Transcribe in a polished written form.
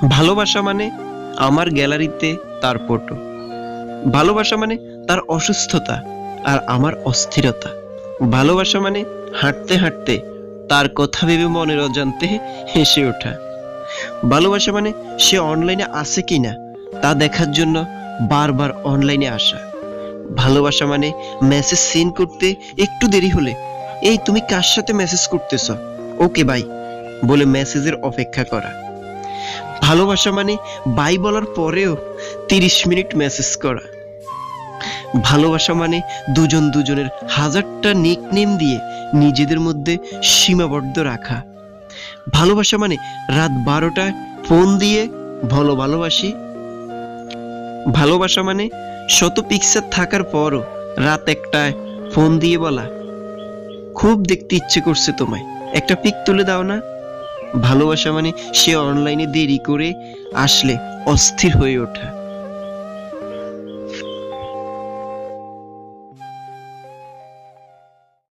ভালোবাসা মানে আমার গ্যালারিতে তার ফটো। ভালোবাসা মানে তার অসুস্থতা আর আমার অস্থিরতা। ভালোবাসা মানে হাঁটতে হাঁটতে তার কথা ভেবে মনের অজান্তে হেসে ওঠা। ভালোবাসা মানে সে অনলাইনে আছে কিনা তা দেখার জন্য বারবার অনলাইনে আসা। ভালোবাসা মানে মেসেজ সেন্ড করতে একটু দেরি হলে, এই তুমি কার সাথে মেসেজ করতেছ, ওকে বাই বলে মেসেজের অপেক্ষা করা। ভালোবাসা মানে বাই বলার পরেও 30 মিনিট মেসেজ করা। ভালোবাসা মানে দুজন দুজনের হাজারটা নিকনেম দিয়ে নিজেদের মধ্যে সীমাবদ্ধ রাখা। ভালোবাসা মানে রাত 12টায় ফোন দিয়ে বলো ভালোবাসি। ভালোবাসা মানে শত পিকচার থাকার পরও রাত 1টায় ফোন দিয়ে বলা, খুব দেখতে ইচ্ছে করছে তোমায়, একটা পিক তুলে দাও না। ভালোবাসা মানে সে অনলাইনে দেরি করে আসলে অস্থির হয়ে ওঠা।